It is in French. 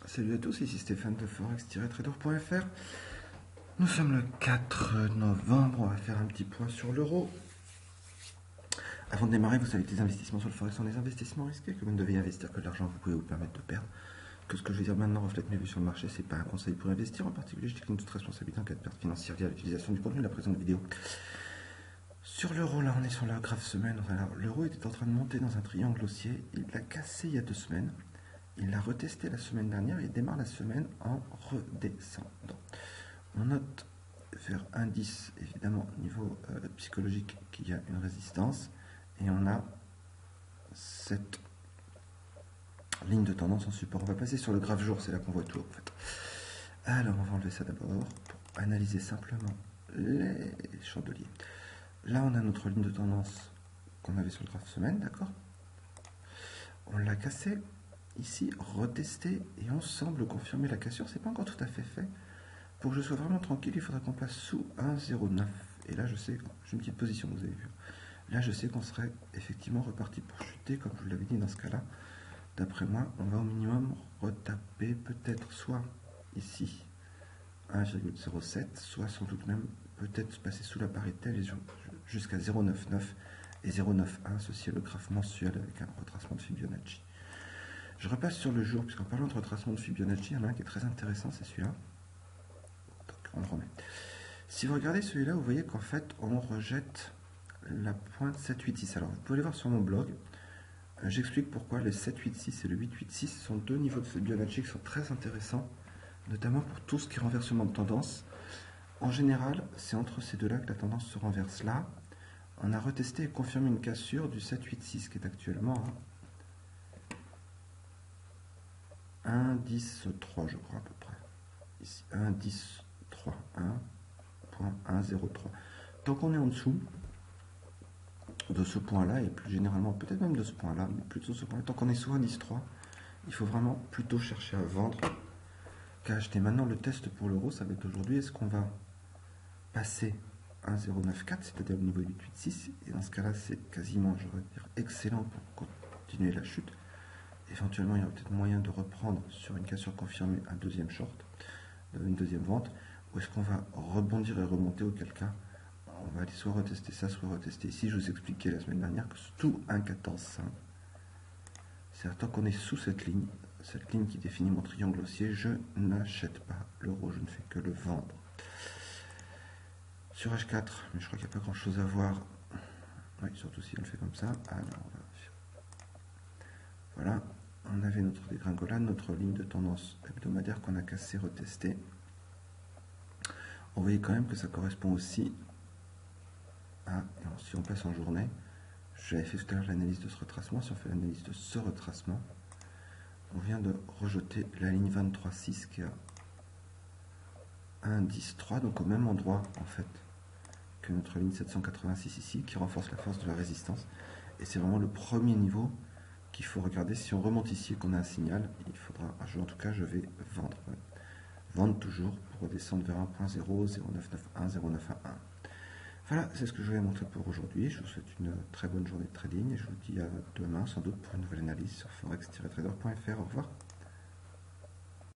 Salut à tous, ici Stéphane de forex-trader.fr. Nous sommes le 4 novembre, on va faire un petit point sur l'euro. Avant de démarrer, vous savez que les investissements sur le forex sont des investissements risqués, que vous ne devez investir que de l'argent que vous pouvez vous permettre de perdre. Que ce que je vais dire maintenant reflète mes vues sur le marché, c'est pas un conseil pour investir, en particulier je décline toute responsabilité en cas de perte financière liée à l'utilisation du contenu de la présente vidéo. Sur l'euro, là on est sur la graphe semaine. Alors, l'euro était en train de monter dans un triangle haussier, il l'a cassé il y a 2 semaines. Il l'a retesté la semaine dernière et démarre la semaine en redescendant. On note vers indice, évidemment, au niveau psychologique, qu'il y a une résistance. Et on a cette ligne de tendance en support. On va passer sur le graphe jour, c'est là qu'on voit tout en fait. Alors, on va enlever ça d'abord pour analyser simplement les chandeliers. Là, on a notre ligne de tendance qu'on avait sur le graphe semaine, d'accord? On l'a cassé. Ici, retester et on semble confirmer la cassure. C'est pas encore tout à fait fait. Pour que je sois vraiment tranquille, il faudra qu'on passe sous 1,09. Et là, je sais, j'ai une petite position, vous avez vu. Là, je sais qu'on serait effectivement reparti pour chuter, comme je vous l'avais dit dans ce cas-là. D'après moi, on va au minimum retaper peut-être soit ici 1,07, soit sans doute même peut-être passer sous la parité jusqu'à 0,99 et 0,91. Ceci est le graphe mensuel avec un retracement de Fibonacci. Je repasse sur le jour, puisqu'en parlant de retracement de Fibonacci, il y en a un qui est très intéressant, c'est celui-là. Donc, on le remet. Si vous regardez celui-là, vous voyez qu'en fait, on rejette la pointe 786. Alors, vous pouvez aller voir sur mon blog. J'explique pourquoi le 786 et le 886 sont deux niveaux de Fibonacci qui sont très intéressants, notamment pour tout ce qui est renversement de tendance. En général, c'est entre ces deux-là que la tendance se renverse. Là, on a retesté et confirmé une cassure du 786 qui est actuellement 1,10,3, je crois à peu près. Ici, 1,10,3, 1.103. Tant qu'on est en dessous de ce point-là, et plus généralement, peut-être même de ce point-là, mais plutôt ce point-là, tant qu'on est sous 1,10,3, il faut vraiment plutôt chercher à vendre qu'à acheter. Maintenant, le test pour l'euro, ça va être aujourd'hui, est-ce qu'on va passer 1,094, c'est-à-dire au niveau 886, et dans ce cas-là, c'est quasiment, je vais dire, excellent pour continuer la chute. Éventuellement, il y aura peut-être moyen de reprendre sur une cassure confirmée un deuxième short, une deuxième vente, ou est-ce qu'on va rebondir et remonter, auquel cas on va aller soit retester ça, soit retester ici. Je vous expliquais la semaine dernière que tout 1,14,5, c'est tant qu'on est sous cette ligne qui définit mon triangle haussier, je n'achète pas l'euro, je ne fais que le vendre. Sur H4, mais je crois qu'il n'y a pas grand chose à voir. Oui, surtout si on le fait comme ça. Alors, voilà, on avait notre dégringolade, notre ligne de tendance hebdomadaire qu'on a cassé, retesté. On voyait quand même que ça correspond aussi à, si on passe en journée, j'avais fait tout à l'heure l'analyse de ce retracement. Si on fait l'analyse de ce retracement, on vient de rejeter la ligne 23,6 qui est à 1,10,3, donc au même endroit en fait que notre ligne 786 ici, qui renforce la force de la résistance. Et c'est vraiment le premier niveau qu'il faut regarder. Si on remonte ici et qu'on a un signal, il faudra, en tout cas je vais vendre. Vendre toujours pour redescendre vers 1.0, 0,991, 0,911. Voilà, c'est ce que je voulais montrer pour aujourd'hui. Je vous souhaite une très bonne journée de trading et je vous dis à demain sans doute pour une nouvelle analyse sur forex-trader.fr. Au revoir.